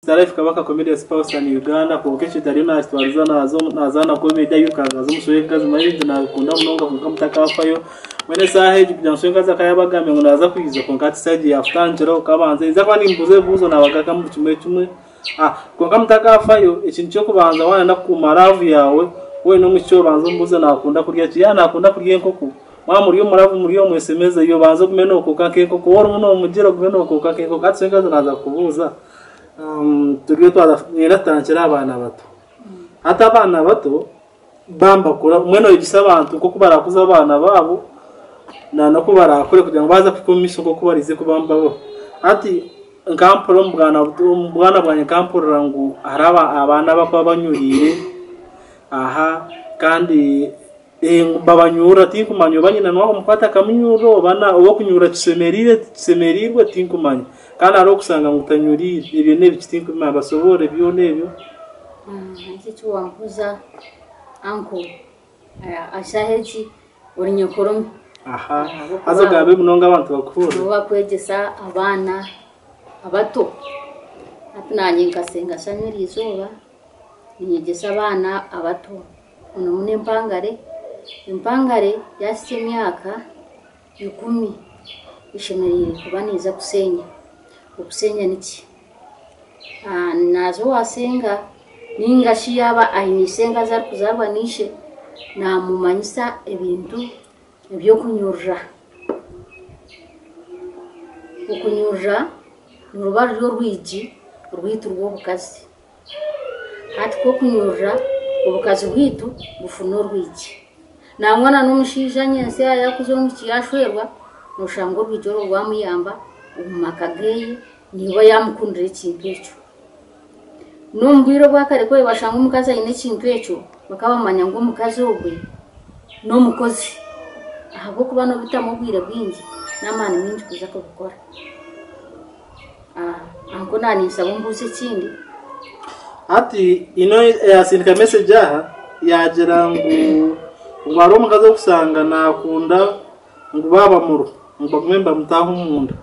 Starlife kabaka comedy spouse ni Uganda ko keshi tari na twariza nazana comedy yukaza zumusoyeka zimarinde nakunda munonga kuka mutakafayo mwene sahe byanshenga zakayabagame ngo naza kwiza ko ngati side ya Aftanjero kabanze iza kwa nimbuze buzo nabagaka mu kimwe konka mutakafayo ikintu cyo kubanza wana nakumaravu yawe we no mucyo banza mbuze nakunda kurya kiya nakunda kurya inkoko mwa muri yo muravu muri yo mwesemeza iyo banza kumenoko kakeko ko woro no mugero kumenoko kakeko katsenga naza kubuza turiyo twaratangira abana bato hata abana bato bamba kora mweno igisabantu ko kubarakuza abana babo nako barakore kugira ngo baza kwikomisha ko kubarize kubamba bo ati nkamporo mbwana bwanye kamporo ngo haraba abana bakwa banyurire aha kandi babanyura tinkumanyo banyina nwa mufata kamunyuro bana uwo kunyura kisemerirwe tinkumanyo kana aro kusanga ngutanyurire ibyo nebikitinkumanya basobore byo nebyo iki cyuwampuza anko ashaheji uri nyokoro aha azogabe munonga abantu bakuru bakwegesa abana abato atunanye ngasenga shanyiri izuba ninyegesa abana abato uno mune impangare yasite myaka 10 ishemerire kubaniza kusenya niki nazo wasenga ningashi yaba ayinisenga za kuzarwanishe namumanyisa ebintu ebyo kunyurra nurubaryo rwiji rwitu rwobukazi hati ko kunyurra ubukazi bwitu bufuno rwiji na mwana n'umushija nyense yakuzonguki yashwerwa nushango rwijoro rwamuyamba umakageye niba yamukundira ikintu cyo numbwiro bwakare ko bashanga umukazi ine kintu cyo bakabamanya ngo umukazi ubwe no mukozi ahubwo kuba no bitamubwira bwingi namana minji kuza ko gukora anko nani nsaba mbuze kindi ati ino yasindika message aha yagera ngo wari umukazi kusanga nakunda ngo baba muru ngo kumemba mutaho munda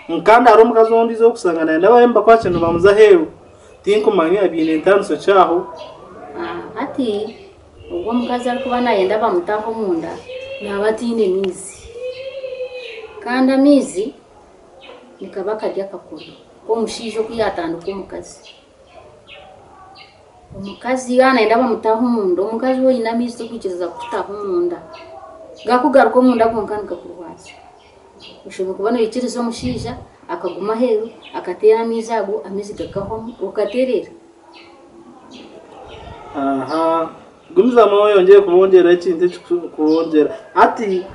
nkanda ari umukazi wundi zo kusanga naye ndabahemba kwa kintu bamuza hewe tinkumanya abine ntanso cyaho ati ubwo mukazi ari kuba nayenda bamutaho munda nabatinde mizi kandi amizi nikabaka rya kakuru ko mushijo kuyatanduka umukazi yanaenda bamutaho munda umukazi we inamizi kugeza kutaho munda gakugaruka munda konkanika kurwaza ushoboye kubona yikirizo mushija akaguma heru akatera amizago amizi gakaho ukaterera aha gumiza moyo yongeye kubongera ikindi kubongera ati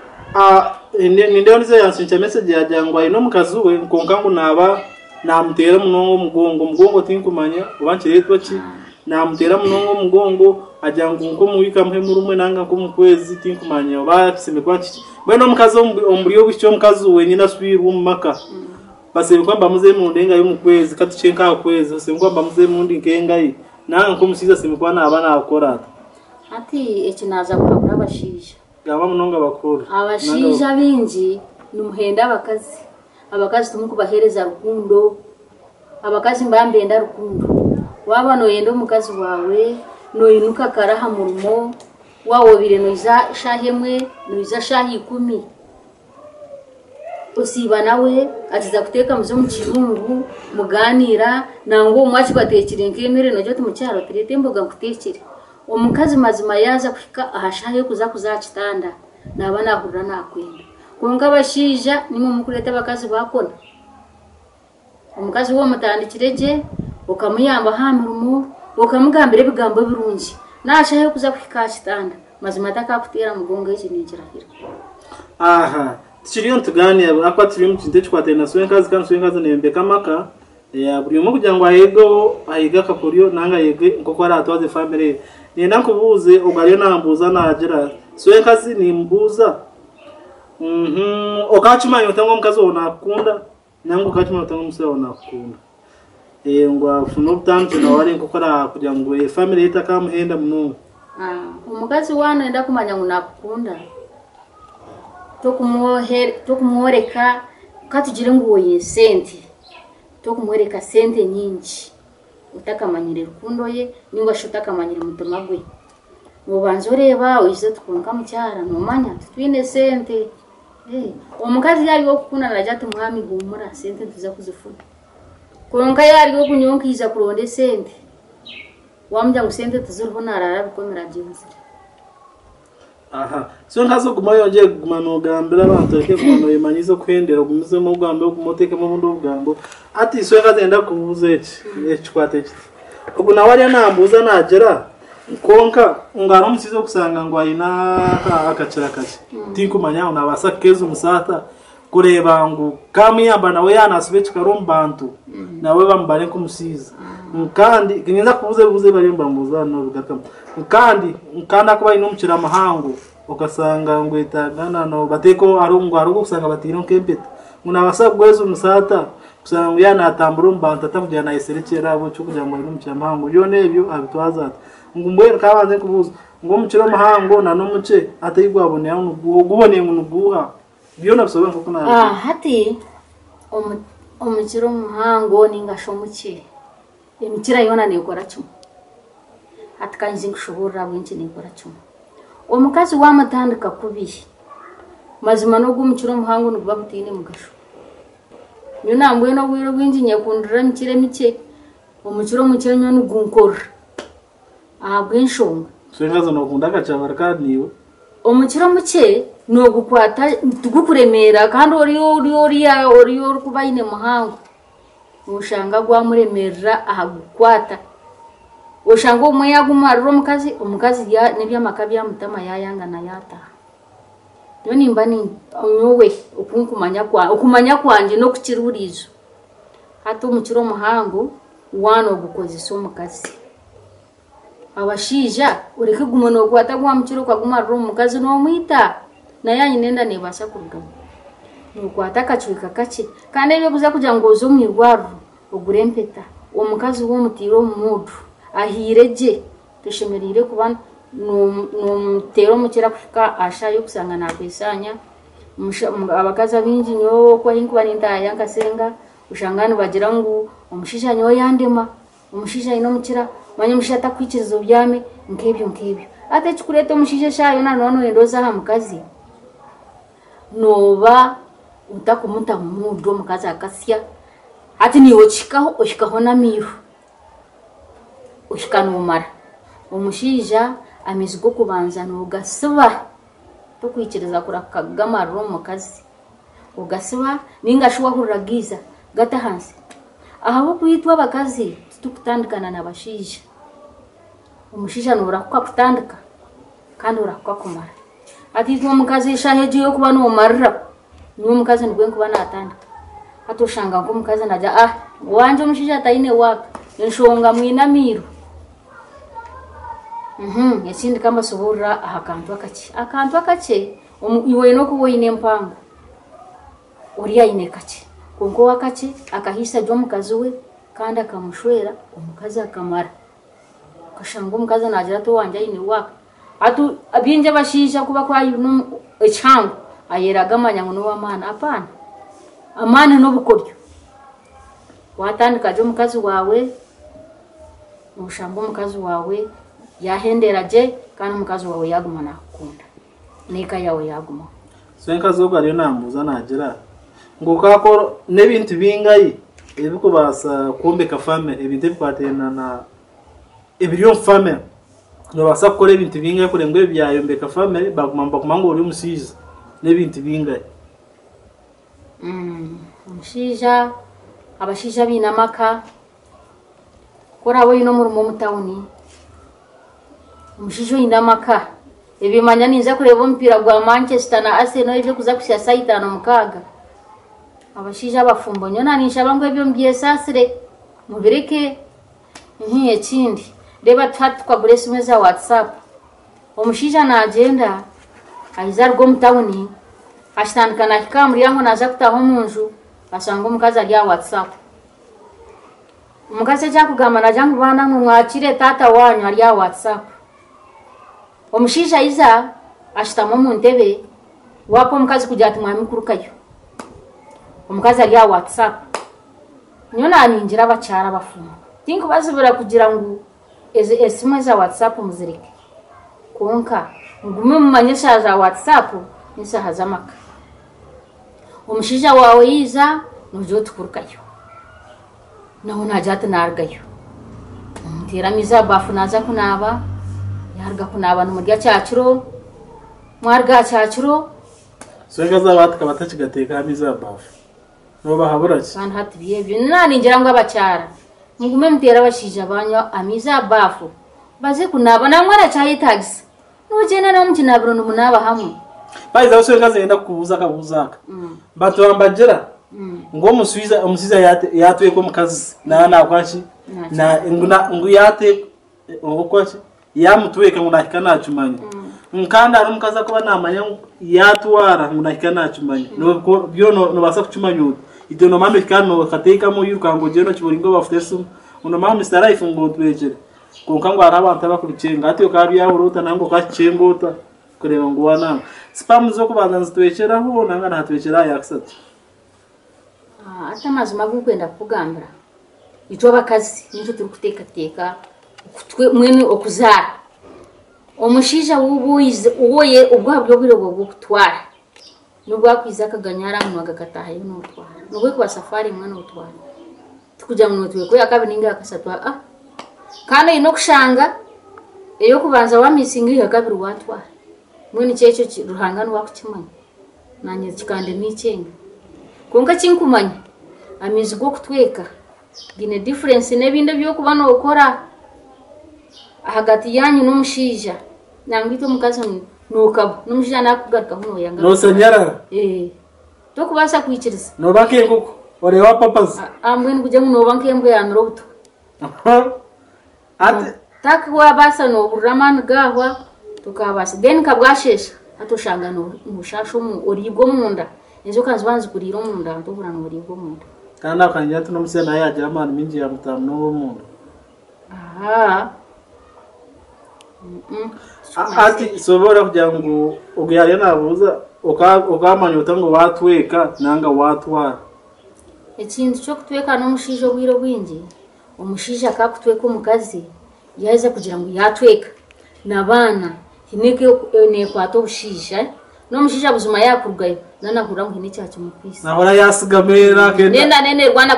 ninde nizo yansincha message yajangwa ino mukazi we konkangu naba namutera mugongo tinkumanya ubankiretwa ki namutera mugongo ajyangu nko muwika mpemurumwe nanga ko mukwezi tinkumanya baseme kwaki bweno mukazi omburiyo bicyo mukazi we nyina swiru mumaka basebe kwamba muze mu ndenga yo mukwezi katucenka kwezi basebe kwamba muze mu ndinkenga yi nanga ko musiza seme kwa nabana akora ati ekinaza kwabura abashija gaba munonga bakuru abashija binji numuhenda abakazi tumukubahereza rukundo abakazi mbambenda rukundo waba no yendo mukazi wawe no inuka karaha murumo wawo bire no iza shahemwe no iza shahi 10 usiba nawe atiza kuteka muzo mu kirungu muganira nango mwachi batekire nkemere no jote mu cyaro tirete mboga kutekire omukazi mazima yaza kufika ahashahe kuza kitanda nabana ahurira nakwenda kunga bashija nimwe mukureta bakazi bakona omukazi wo mutandikireje ukamuyamba hamurumo ukamugambira bigambo birungi nashahe kuza kufika kitanda mazima takakutera mugongo iki nikirahira aha tiriyo tuganira akwa tiriyo mutinde twatena swenkazi kandi swenkazi nembe kamaka ya buri mu kugira ngo ahiga kapuriyo nanga yege ngoko ari atwaze family nenda kubuze ugariyo nambuza nagira swenkazi nimbuza okachimanya utango mukazi onakunda nango kachimanya utango museo onakunda ngo afuno butanje nawari ngokora kugira ngo family itakamuhenda muno umukazi wana enda kumanya ngo nakunda tokumworeka katugire ngo yesenti tokumworeka sente nyingi utakamanyire rukundo ye ningo shutakamanyire mutuma gwe mubanzo reba uyize tukunka mucyara numanya twine sente omukazi yari wo kukuna najati mwami gumura sente tuza kuzifuna konka yari wo kunyonkiza kuronde sente wamujya ngo sente tuzuriho narara bikomera byinzira aha so nkazo guma yongeye gumana ugambira abantu reke gumana yimanyizo kwendera gumize mu bwambe kumoteke mu bundi bwambo ati so nkazenda kubuze ekikwate ubu nawe ari nambuza nagera konka ngaro musizo kusanga ngo ayina akacira kaci tikumanya unabasa kezo musata kureba ngo kamiyamba nawe yanasube kikarombantu nawe bambare kumusiza kandi kinza kubuze bari mbambuza no rugakama kandi kuba inumukira amahango ukasanga ngo itagana no bateko arungo gusanga batino kempeta unabasa gwezo musata kusanga ngo yanatambura mbanta atakujyana iserekera abo cyo kujya ngo inumukira amahango yo nebyo abitwaza ngumwe kabanze kubuza ngo mukira amahango na no muce atayigwabone yawo gubone ngo nuguha byo nabisobanura kuko na hati omukira amahango ningasho muke emikira yona nekora cyo atkanzi ngushobora bwinshi nekora cyo omukazi wamatandika kubihi mazima no gumukira amahango no babutine mugasho nyo nambwe no bwiro bwinshi nyakundura mikire mike omukira muke nyo nugunkora bw'inshonga so ngazo no kunda kacabara kaniwe omukira muke no gukwata tugukuremera kandi ori kubayine muhango ushanga gwamuremerera ahagukwata ushanga umwe yagumarira omukazi ya nebya makabya mutama yayangana yata yo nimba ni nyowe okumanya kwanje no kukirurizo hata omukira muhango wano gukozesa omukazi abashija ureke gumono gwata gwamukiro kwagumarira omukazi no mwita naye nenda nebasa kurugama nukwata kachwika kache kandi ebyo kuza kuja ngozo mwirwaru ogurempeta omukazi wo mutiro mudu ahireje teshemerire kubana no mutero mukira kufika ashayo kusanga nakwesanya abakazi abinji nyo kwa hinkuba ninda yankasenga ushangano bagira ngo omushisha nyo yandema omushisha ino mukira manye mushata kwikirizo byame nkebyo ate chikurete omushisha shayo na nono endoza ha mukazi noba utakumuta mudu mukazi akasya ati niwo chikaho na miru ushikanomara omushija amizigo kubanza no gasiba tukwikiriza kurakagama mukazi ugasiba ningashuwa kururagiza gata hansi aho kwitwa bakazi tukutandikana nabashija omushija norakwa kutandika kandi urakwa kumara ati twa mukazi shaheje yo kuba no marra niwo mukazi ndwe kuba natandika atoshanga ngo mukazi naja wanje omushija taine waka enshonga mwinamiro yasindi kamba sobora akantu akache iwe no kuwoine mpango uriya ine kache konko wakache akahisa jo mukazi we kandi akamushwera omukazi akamara kashanga omukazi najira to wanje ine waka atu abinje bashija kuba kwa yuno echango ayeragamanya ngo no wamana apana amana no bukoryo watandika jo mukazi wawe mushambo mukazi wawe yahenderaje kandi mukazi wawe yagumana kunda nika yawe yaguma senka zoga ryo nambuza nagira ngo kako nebintu bingayi ebiko basa kumbeka fame ebintu bikwatena na ebiriyo fame no basa kore ebintu bingayi kure ngo byayombeka fame bagumamba kumango uri musiza nebintu bingayi umushija abashija binamaka kora we no murumo mutawuni umushijo indamaka ebimanya ninza kureba umupira gwa Manchester na Arsenal ivyo kuza kusya saita no mukaga abashija bafumbo nyona ninshaba ngo ebyo mbiye sasire mubireke ekindi reba twatwa buresi meza WhatsApp umushija na agenda aizar go mutawuni ashitandikana kikamuri yango naza kutaho munju asanga umukazi ali WhatsApp umukazi cyakugama najangu bana mwakire tata wanyu ali WhatsApp omushisha iza ashitamo mu ntebe wako omukazi kujya ati mwami kurukayo omukazi ali WhatsApp nyona aninjira bacyara bafuma tinko bazibura kugira ngo SMS za WhatsApp muzirike konka ngume mumanyesha za WhatsApp nisaha zamaka umushija wawe yiza nujo tukurukayo naho najata nargayo umutera miza bafu naza kunaba yarga kunaba numurya cyaciro mwarga cyaciro Swenga za batka batakigateka miza bafu no bahabura ki kandi hati biyebyo nani ngira ngo abacyara mugume mutera bashija banyo amiza bafu baze kunaba namwana cyayitagisa nugena no mukinabiro numunaba hamwe Baiza Swenga zenda kubuza kabuzaka Batu ambagera ngo umusiza yatwe ko mukazi na kwashi na ngu yate okwashi yamutweka ngo nakika nacumanye nkanda ari mukaza kuba namanya yatwara ngo nakika nacumanye no byo no basa kucumanya ibyo no mambe kano kateka mu yuruka ngo je no kiburingo bafitesu uno mambe stara ifungo twegere konka ngo arabantu abakuricenga ati yo kabi yahuruta nango kwacengota kureba ngo wana spam zo kubanza nzitwekeraho nanga natwekera yaksatu ata mazima gukwenda kugambira icyo bakazi nicyo turi kuteka twe mwene okuzara omushija wubuyize uwoye ubwabyo bwirego gutwara nubwo akwiza akaganyara mu agakataha yo n'utwara nubwo kwa safari mwana utwara tukujya mu notwe ko yakabininga akasatwa kandi ino kushanga eyo kubanza wa misingi yakabiri watwara mwene cyecho ruhangano wakukimanya nanye kikande n'icyenga konka kinkumanya amizi go kutweka gine difference nebinde byo kubana ukora hagati yanyu n'umushija nangito mukaza nukabo n'umushija nakugaruka huno yanga no senyara to kubasa kwikiriza no banke nguko ore wa papas ambwe nkuje no banke mbwe ya nrobuto ate takwa basa no buraman gahwa tukabasa then kabwashesha atoshanga no mushasho mu oribwo munda ejo kanzwanzi kuriro munda ndobura no oribwo munda kandi akanya tuno musena yaje amana minji ya mutamu no munda ati sobora kugira ngo ugiyare nabuza ukamanyota ngo watweka nanga watwara ikintu cyo kutweka no mushijo bwiro bwingi umushija akakutweka umukazi yaheza kugira ngo yatweka nabana hineke ne kwato bushija no mushija buzuma yakurgayo nanakura ngo hine cyacu mupisa nahora yasigamera kenda nene rwana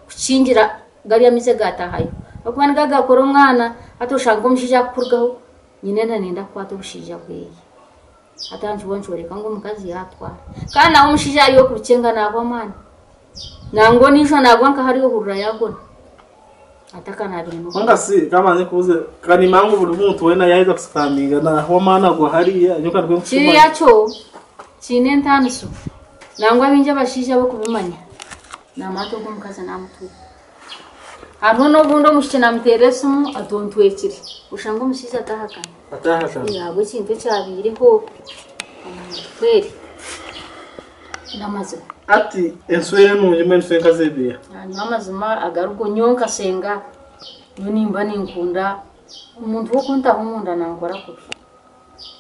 kucingira gari ya mise gatahayo bakwana gaga koro mwana atoshanga umushija kurgaho nyine nenda kwato bushija bweye atanju bonchoreka ngo mukazi yatwara kandi aho umushija ariyo kucenga nabo mwana nango nisho nagwanka hariyo hurura yagona ataka nabintu ngasi kamanze kuze kani mangu buri muntu wena yaiza kusaminga na ho mana go hariya nyoka rwe kiri yacho kine ntaniso nangwa binje bashija bo kubimanya namato ko mukaza namutu abo no bundo mushina mteresu atontwekiri ushango mushija atahakana yabo kintu cyabiriho kweri namaze ati enswere nuje men fenka zebia namazima agarugo nyonka senga nimba ninkunda umuntu wo kunta humunda nankora ko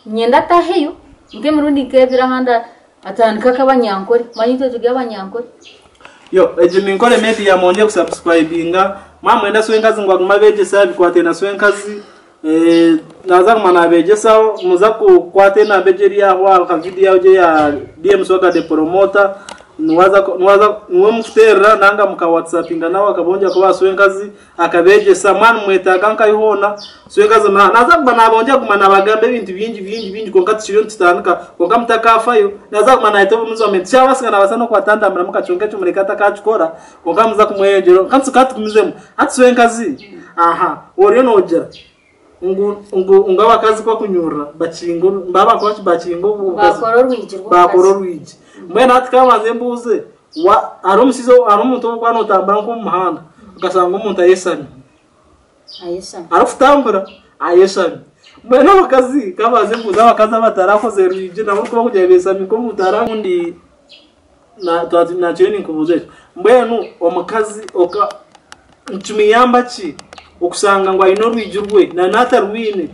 nyenda taheyo nge murundi kebira handa atandika kabanyankore manyito tugabanyankore yo eje ninkore media monje kusubscribinga mamwenda swenkazi ngwaguma beje sabi kwate na swenkazi naza kumana beje sawo muza ku kwate na bejeri ya wa ka video je ya DM soga de promoter nwaza nuwe mufutera nanga muka WhatsAppinga nawe akabonja ko baswenkazi akabeje samwana mwetaga nkayihona swenkazi naza kubana bonja kumana bagambe ibintu bingi konka tshiriyo titanuka konka mutakafayo naza kumana ito muzome cyabasika nabasano kwatanda mura mukachonga cyo murekata kachikora konka muza kumwejero kansu katumizemo atswenkazi aha oriyo nojera ungu abakazi kwa kunyura bacingo mbaba kwachi bacingo bakoro rwiji mwena ati kamaze mbuze wa aromusizo aromuntu kwa no tambara ko muhanda ugasanga umuntu ayesani arufutambura ayesani mwena abakazi kamaze mbuze abakazi batarakoze rwiji nabo ko kujya besami ko mutaramundi na twati na cheni kubuze mwenu omukazi oka ntumiyamba ki okusanga ngo ayino rwijurwe na natarwine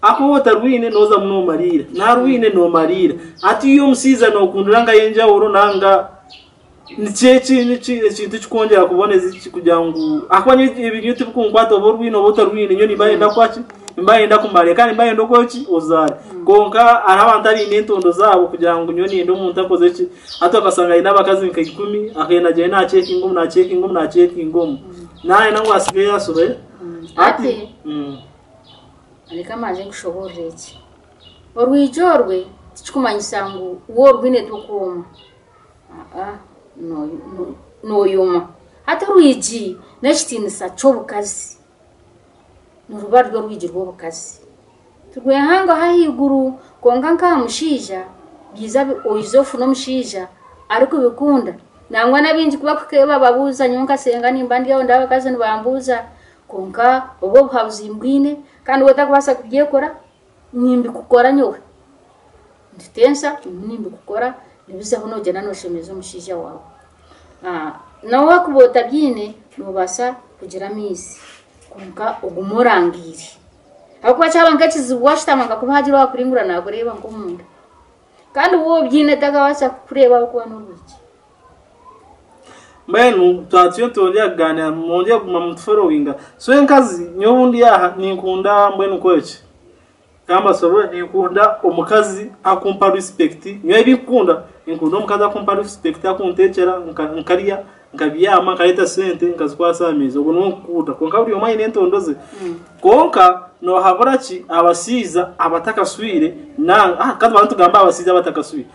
ako wotarwine noza muno marira narwine no marira ati iyo musiza no kunduranga yenja oro nanga ikintu kikongera kuboneza iki kugira ngo akwanye ibintu tukunkwata oborwino botarwino nyo nibayenda kwachi mbayenda kumare kandi mbayenda kochi uzare konka arabantu ari n'intondo zabo kugira ngo nyo nindo umuntu akoze iki atokasanga ina bakazi nka 10 akena je na checking ngom naye nango asigaye yasube ati alika maje kushoborera iki orwijorwe tikumanyisa ngo uwo rwine tukuma no yuma hata ruiji neshitinisa chobukazi nurubaryo rwiji rwobukazi tugwe hanga hahiguru konga nka mushija biza oizofu no mushija ariko bikunda nangwa nabinji kuba kukeba babuza nyonka senga nimbandi yawo ndabakazi nibambuza konka obo buhabuzimbwine kandi wotakubasa kubyekora nimbi kukora nyowe nditensa nimbi kukora nibiza hono jana no shemeza mushija wawe nawe kubota byine nubasa kugira misi konka ugumurangiri akwa cyabanga kizibwashtamanga kubahajira wakuringura nakureba nkomunda kandi uwo byine tagawasa kureba uko n'ubuki mbenu twatiyo tondia gana mondia mamutfollowinga so enkazi nyobundi yaha ninkunda mbenu kweche kamba sobo ninkunda omukazi akumpa respect nyo ebikunda ninkunda omukazi akumpa respect akuntekera nkariya nkabiyama kaita sente nkazkwasa amizo ugo nukuta konka buri omaye nentondoze konka no haborachi abasiza abatakaswire na kandi abantu gamba abasiza abatakaswire